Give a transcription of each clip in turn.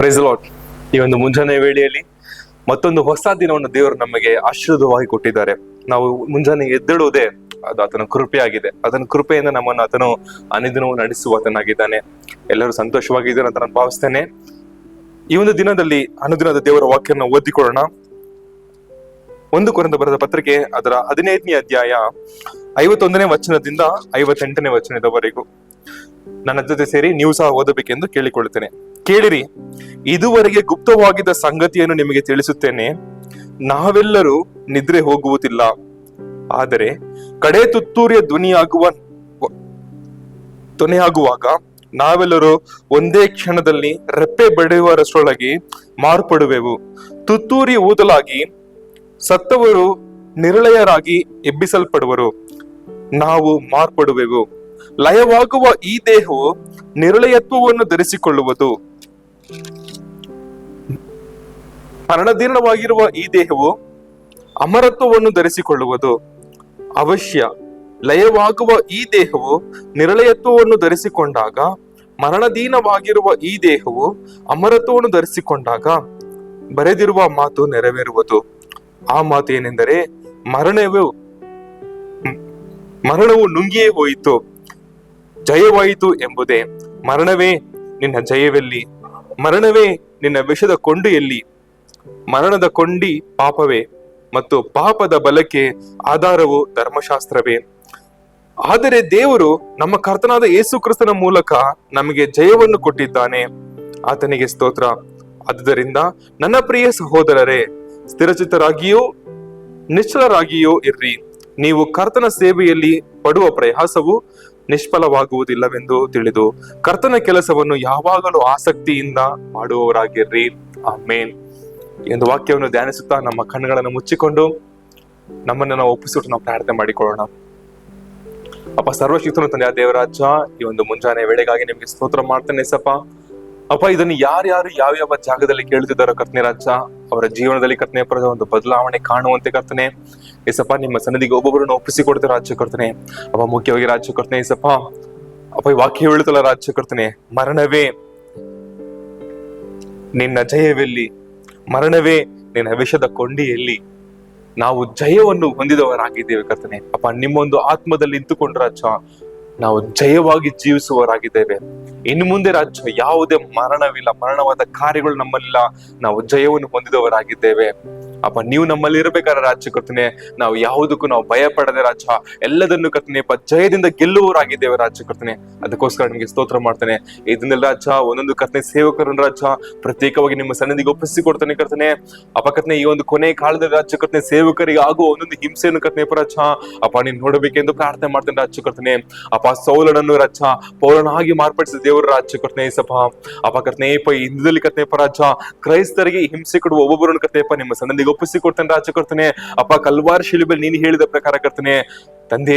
Price lord. ಈ ಒಂದು ಮುಂಜಾನೆ ವೇಳೆಯಲ್ಲಿ ಮತ್ತೊಂದು ಹೊಸ ದಿನವನ್ನು ದೇವರು ನಮಗೆ ಆಶೀರ್ವಾದವಾಗಿ ಕೊಟ್ಟಿದ್ದಾರೆ. ನಾವು ಮುಂಜಾನೆ ಎದ್ದೇಳುವುದೇ ಅದು ಆತನ ಕೃಪೆಯಾಗಿದೆ. ಅದನ್ನ ಕೃಪೆಯಿಂದ ನಮ್ಮನ್ನು ಆತನು ಅನುದಿನವೂ ನಡೆಸುವಾತನಾಗಿದ್ದಾನೆ. ಎಲ್ಲರೂ ಸಂತೋಷವಾಗಿದ್ದಾರೆ ಅಂತ ನಾನು ಭಾವಿಸ್ತೇನೆ. ಈ ಒಂದು ದಿನದಲ್ಲಿ ಅನುದಿನದ ದೇವರ ವಾಕ್ಯವನ್ನು ಓದಿಕೊಳ್ಳೋಣ. 1 ಕೊರಿಂಥ ಬರೆದ ಪತ್ರಿಕೆ ಅದರ 15ನೇ ಅಧ್ಯಾಯ 51ನೇ ವಚನದಿಂದ 58ನೇ ವಚನದವರೆಗೂ ನನ್ನ ಜೊತೆ ಸೇರಿ ನೀವು ಸಹ ಓದಬೇಕೆಂದು ಕೇಳಿಕೊಳ್ಳುತ್ತೇನೆ. ಕೇಳಿರಿ, ಇದುವರೆಗೆ ಗುಪ್ತವಾಗಿದ್ದ ಸಂಗತಿಯನ್ನು ನಿಮಗೆ ತಿಳಿಸುತ್ತೇನೆ. ನಾವೆಲ್ಲರೂ ನಿದ್ರೆ ಹೋಗುವುದಿಲ್ಲ, ಆದರೆ ಕಡೆ ತುತ್ತೂರಿಯ ಧ್ವನಿಯಾಗುವಾಗ ನಾವೆಲ್ಲರೂ ಒಂದೇ ಕ್ಷಣದಲ್ಲಿ ರೆಪ್ಪೆ ಬಡಿಯುವರಷ್ಟರೊಳಗೆ ಮಾರ್ಪಡುವೆವು. ತುತ್ತೂರಿ ಊದಲಾಗಿ ಸತ್ತವರು ನಿರ್ಲಯರಾಗಿ ಎಬ್ಬಿಸಲ್ಪಡುವರು. ನಾವು ಮಾರ್ಪಡುವೆವು. ಲಯವಾಗುವ ಈ ದೇಹವು ನಿರ್ಲಯತ್ವವನ್ನು ಧರಿಸಿಕೊಳ್ಳುವುದು. ಮರಣದೀರ್ಣವಾಗಿರುವ ಈ ದೇಹವು ಅಮರತ್ವವನ್ನು ಧರಿಸಿಕೊಳ್ಳುವುದು. ಅವಶ್ಯ ಲಯವಾಗುವ ಈ ದೇಹವು ನಿರ್ಲಯತ್ವವನ್ನು ಧರಿಸಿಕೊಂಡಾಗ, ಮರಣದೀನವಾಗಿರುವ ಈ ದೇಹವು ಅಮರತ್ವವನ್ನು ಧರಿಸಿಕೊಂಡಾಗ ಬರೆದಿರುವ ಮಾತು ನೆರವೇರುವುದು. ಆ ಮಾತು ಏನೆಂದರೆ, ಮರಣವು ನುಂಗಿಯೇ ಹೋಯಿತು, ಜಯವಾಯಿತು ಎಂಬುದೇ. ಮರಣವೇ ನಿನ್ನ ಜಯವೆಲ್ಲಿ? ಮರಣವೇ ನಿನ್ನ ವಿಷದ ಕೊಂಡಿ ಎಲ್ಲಿ? ಮರಣದ ಕೊಂಡಿ ಪಾಪವೇ, ಮತ್ತು ಪಾಪದ ಬಲಕ್ಕೆ ಆಧಾರವು ಧರ್ಮಶಾಸ್ತ್ರವೇ. ಆದರೆ ದೇವರು ನಮ್ಮ ಕರ್ತನಾದ ಯೇಸು ಕ್ರಿಸ್ತನ ಮೂಲಕ ನಮಗೆ ಜಯವನ್ನು ಕೊಟ್ಟಿದ್ದಾನೆ. ಆತನಿಗೆ ಸ್ತೋತ್ರ. ಆದುದರಿಂದ ನನ್ನ ಪ್ರಿಯ ಸಹೋದರರೇ, ಸ್ಥಿರಚಿತ್ತರಾಗಿಯೂ ನಿಶ್ಚಲರಾಗಿಯೂ ಇರ್ರಿ. ನೀವು ಕರ್ತನ ಸೇವೆಯಲ್ಲಿ ಪಡುವ ಪ್ರಯಾಸವು ನಿಷ್ಫಲವಾಗುವುದಿಲ್ಲವೆಂದು ತಿಳಿದು ಕರ್ತನ ಕೆಲಸವನ್ನು ಯಾವಾಗಲೂ ಆಸಕ್ತಿಯಿಂದ ಮಾಡುವವರಾಗಿರ್ರಿ. ಆಮೇನ್. ಈ ಒಂದು ವಾಕ್ಯವನ್ನು ಧ್ಯಾನಿಸುತ್ತಾ ನಮ್ಮ ಕಣ್ಣುಗಳನ್ನು ಮುಚ್ಚಿಕೊಂಡು ನಮ್ಮನ್ನು ನಾವು ಒಪ್ಪಿಸಿಟ್ಟು ನಾವು ಪ್ರಾರ್ಥನೆ ಮಾಡಿಕೊಳ್ಳೋಣ. ಅಪ್ಪ, ಸರ್ವಶಕ್ತನು ತಂದೆಯ ದೇವರಾಜ, ಈ ಒಂದು ಮುಂಜಾನೆ ವೇಳೆಗಾಗಿ ನಿಮ್ಗೆ ಸ್ತೋತ್ರ ಮಾಡ್ತೇನೆ ಸಪ್ಪ. ಅಪ್ಪ, ಇದನ್ನು ಯಾರ್ಯಾರು ಯಾವ ಜಾಗದಲ್ಲಿ ಕೇಳುತ್ತಿದ್ದಾರೋ ಕರ್ತನೆ ರಾಜ, ಅವರ ಜೀವನದಲ್ಲಿ ಕರ್ತನೆ ಪರದ ಒಂದು ಬದಲಾವಣೆ ಕಾಣುವಂತೆ ಕರ್ತನೆ ಏಸಪ್ಪ, ನಿಮ್ಮ ಸನ್ನಿಧಿಗೆ ಒಬ್ಬೊಬ್ಬರನ್ನು ಒಪ್ಪಿಸಿಕೊಡ್ತಾರೆ ರಾಜ್ಯ ಕರ್ತನೆ. ಅಪ್ಪ, ಮುಖ್ಯವಾಗಿ ರಾಜ್ಯ ಕರ್ತನೆ ಏಸಪ್ಪ, ಅಪ್ಪ ಈ ವಾಕ್ಯ ಹೇಳುತ್ತಲ್ಲ ರಾಜ್ಯ ಕರ್ತನೆ, ಮರಣವೇ ನಿನ್ನ ಜಯವೆಲ್ಲಿ? ಮರಣವೇ ನಿನ್ನ ವಿಷದ ಕೊಂಡಿಯಲ್ಲಿ? ನಾವು ಜಯವನ್ನು ಹೊಂದಿದವರಾಗಿದ್ದೇವೆ ಕರ್ತನೆ. ಅಪ್ಪ, ನಿಮ್ಮೊಂದು ಆತ್ಮದಲ್ಲಿ ನಿಂತುಕೊಂಡು ರಾಜ ನಾವು ಜಯವಾಗಿ ಜೀವಿಸುವವರಾಗಿದ್ದೇವೆ. ಇನ್ನು ಮುಂದೆ ರಾಜ್ಯ ಯಾವುದೇ ಮರಣವಿಲ್ಲ, ಮರಣವಾದ ಕಾರ್ಯಗಳು ನಮ್ಮಲ್ಲಿಲ್ಲ. ನಾವು ಜಯವನ್ನು ಹೊಂದಿದವರಾಗಿದ್ದೇವೆ. ಅಪ್ಪ, ನೀವು ನಮ್ಮಲ್ಲಿ ಇರಬೇಕಾದ್ರೆ ರಾಜ್ಯ ಕರ್ತನೆ, ನಾವು ಯಾವುದಕ್ಕೂ ನಾವು ಭಯ ಪಡದೆ ರಾಜ್ಯ ಎಲ್ಲದನ್ನು ಕರ್ತನೆ ಜಯದಿಂದ ಗೆಲ್ಲುವವರಾಗಿದ್ದೇವೆ ರಾಜ್ಯ ಕರ್ತನೆ. ಅದಕ್ಕೋಸ್ಕರ ನಿಮಗೆ ಸ್ತೋತ್ರ ಮಾಡ್ತೇನೆ. ಇದನ್ನೆಲ್ಲ ರಾಜ್ಯ ಒಂದೊಂದು ಕರ್ತನೆ ಸೇವಕರನ್ನು ರಾಜ್ಯ ಪ್ರತ್ಯೇಕವಾಗಿ ನಿಮ್ಮ ಸನ್ನಿಧಿಗೆ ಒಪ್ಪಿಸಿಕೊಡ್ತಾನೆ ಕರ್ತನೆ. ಅಪ್ಪ ಕರ್ತನೆ, ಈ ಒಂದು ಕೊನೆ ಕಾಲದಲ್ಲಿ ರಾಜ್ಯ ಕರ್ತನೆ ಸೇವಕರಿಗೆ ಆಗುವ ಒಂದೊಂದು ಹಿಂಸೆಯನ್ನು ಕರ್ತನೆ ರಾಜ್ಯ ಅಪ್ಪ ನೀನು ನೋಡಬೇಕೆಂದು ಪ್ರಾರ್ಥನೆ ಮಾಡ್ತೇನೆ ರಾಜ್ಯ ಕರ್ತನೆ. ಅಪ್ಪ, ಸೌಲನನ್ನು ರಾಜ್ಯ ಪೌಲನಾಗಿ ಮಾರ್ಪಡಿಸಿದ ದೇವರ ರಾಜ್ಯ ಕರ್ತನೆ ಸಭ. ಅಪ್ಪ ಕರ್ತನೆ, ಹಿಂದದಲ್ಲಿ ಕರ್ತನೆ ರಾಜ್ಯ ಕ್ರೈಸ್ತರಿಗೆ ಹಿಂಸೆ ಕೊಡುವ ಒಬ್ಬೊಬ್ಬರನ್ನು ಕರ್ತನೆಪ್ಪ ನಿಮ್ಮ ಸನ್ನಿಧಿಗೆ ಒಪ್ಪಿಸಿಕೊಡ್ತೇನೆ ರಾಜ್ಯ ಕರ್ತನೆ. ಅಪ್ಪ, ಕಲ್ವಾರ್ ಶಿಲುಬೆಯಲ್ಲಿ ನೀನು ಹೇಳಿದ ಪ್ರಕಾರ ಕರ್ತನೆ ತಂದೆ,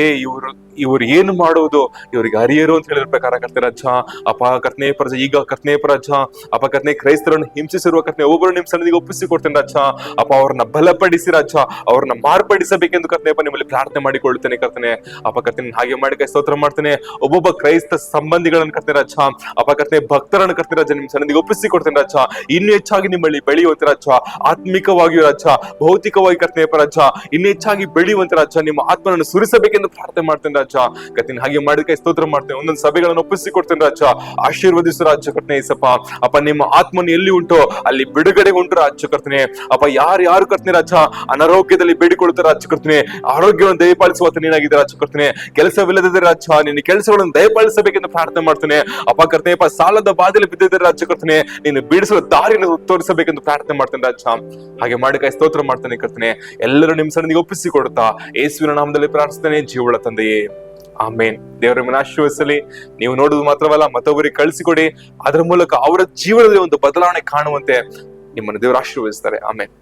ಇವರು ಏನು ಮಾಡುವುದು ಇವರಿಗೆ ಅರಿಯರು ಅಂತ ಹೇಳಿದ ಪ್ರಕಾರ ಕರ್ತನೆ ರಾಜ. ಅಪ್ಪ ಕರ್ತನೆ ಪ್ರಜ ಈಗ ಕರ್ತನೆ ರಾಜ ಅಪ್ಪ ಕರ್ತನೆ ಕ್ರೈಸ್ತರನ್ನು ಹಿಂಸಿಸಿರುವ ಕರ್ತನೆ ಒಬ್ಬರು ನಿಮ್ಮ ಸನ್ನಿಧಿಗೆ ಒಪ್ಪಿಸಿಕೊಡ್ತೇನೆ ರಾಜ. ಅಪ್ಪ, ಅವ್ರನ್ನ ಬಲಪಡಿಸಿ ರಾಜ, ಅವ್ರನ್ನ ಮಾರ್ಪಡಿಸಬೇಕೆಂದು ಕರ್ತನೆಪ್ಪ ನಿಮ್ಮಲ್ಲಿ ಪ್ರಾರ್ಥನೆ ಮಾಡಿಕೊಳ್ತೇನೆ ಕರ್ತನೆ. ಅಪ್ಪ ಕರ್ತನೆ, ಹಾಗೆ ಮಾಡಿ ಸ್ತೋತ್ರ ಮಾಡ್ತೇನೆ. ಒಬ್ಬೊಬ್ಬ ಕ್ರೈಸ್ತ ಸಂಬಂಧಿಗಳನ್ನು ಕರ್ತನೆ ರಾಜ, ಅಪ್ಪ ಕರ್ತನೆ ಭಕ್ತರನ್ನು ಕರ್ತನೆ ರಾಜ ನಿಮ್ಮ ಸನ್ನಿಧಿಗೆ ಒಪ್ಪಿಸಿಕೊಡ್ತೇನೆ ರಾಜ. ಇನ್ನೂ ಹೆಚ್ಚಾಗಿ ನಿಮ್ಮಲ್ಲಿ ಬೆಳೆಯುವಂತೆ ರಾಜ, ಆತ್ಮಿಕವಾಗಿಯೂ ರಾಜ, ಭೌತಿಕವಾಗಿ ಕರ್ತನೆ ರಾಜ ಇನ್ನೂ ಹೆಚ್ಚಾಗಿ ಬೆಳೆಯುವಂತೆ ರಾಜ, ನಿಮ್ಮ ಆತ್ಮನನ್ನು ಸುರಿಸಬೇಕೆಂದು ಪ್ರಾರ್ಥನೆ ಮಾಡ್ತೇನೆ ರಾಜ. ಕರ್ತನೆ, ಹಾಗೆ ಮಾಡಿದ ಸ್ತೋತ್ರ ಮಾಡ್ತೇನೆ. ಒಂದೊಂದು ಸಭೆಗಳನ್ನು ಒಪ್ಪಿಸಿಕೊಡ್ತೇನೆ ರಾಜ. ಆಶೀರ್ವದಿಸು ರಾಜ್ಯ ಕರ್ತನೆ ಏಸಪ್ಪ. ಅಪ್ಪ, ನಿಮ್ಮ ಆತ್ಮನು ಎಲ್ಲಿ ಉಂಟು ಅಲ್ಲಿ ಬಿಡುಗಡೆ ಉಂಟು ರಾಜ್ಯ ಕರ್ತನೆ. ಅಪ್ಪ, ಯಾರು ಕರ್ತನೆ ರಾಜ ಅನಾರೋಗ್ಯದಲ್ಲಿ ಬೇಡಿಕೊಳ್ಳುತ್ತಾರೆ ರಾಜ್ಯ ಕರ್ತನೆ, ಆರೋಗ್ಯವನ್ನು ದಯಪಾಲಿಸುವ ನೀನಾಗಿದೆ ರಾಜ್ಯ ಕರ್ತನೆ. ಕೆಲಸವಿಲ್ಲದಿದ್ದರೆ ರಾಜ ನಿನ್ನ ಕೆಲಸಗಳನ್ನು ದಯಪಾಲಿಸಬೇಕೆಂದು ಪ್ರಾರ್ಥನೆ ಮಾಡ್ತೇನೆ. ಅಪ್ಪ ಕರ್ತನೆ, ಸಾಲದ ಬಾಧೆಯಲ್ಲಿ ಬಿದ್ದಿದ್ದರೆ ರಾಜ್ಯ ಕರ್ತನೆ ನೀನು ಬಿಡಿಸುವ ದಾರಿಯನ್ನು ತೋರಿಸಬೇಕೆಂದು ಪ್ರಾರ್ಥನೆ ಮಾಡ್ತೇನೆ ರಾಜ. ಹಾಗೆ ಮಾಡಿ ಸ್ತೋತ್ರ ಮಾಡ್ತೇನೆ ಕರ್ತನೆ. ಎಲ್ಲರೂ ನಿಮ್ಮ ಸನ್ನಿಧಿಗೆ ಒಪ್ಪಿಸಿಕೊಡುತ್ತಾ ಯೇಸುವಿನ ನಾಮದಲ್ಲಿ ಪ್ರಾರ್ಥಿಸ್ತೇನೆ, ಜೀವಳ ತಂದೆಯೇ, ಆಮೇನ್. ದೇವರ ನಿಮ್ಮನ್ನು ಆಶೀರ್ವದಿಸಲಿ. ನೀವು ನೋಡುವುದು ಮಾತ್ರವಲ್ಲ, ಮತ್ತೊಬ್ಬರಿಗೆ ಕಳಿಸಿಕೊಡಿ. ಅದರ ಮೂಲಕ ಅವರ ಜೀವನದಲ್ಲಿ ಒಂದು ಬದಲಾವಣೆ ಕಾಣುವಂತೆ ನಿಮ್ಮನ್ನು ದೇವರು ಆಶೀರ್ವದಿಸ್ತಾರೆ. ಆಮೇನ್.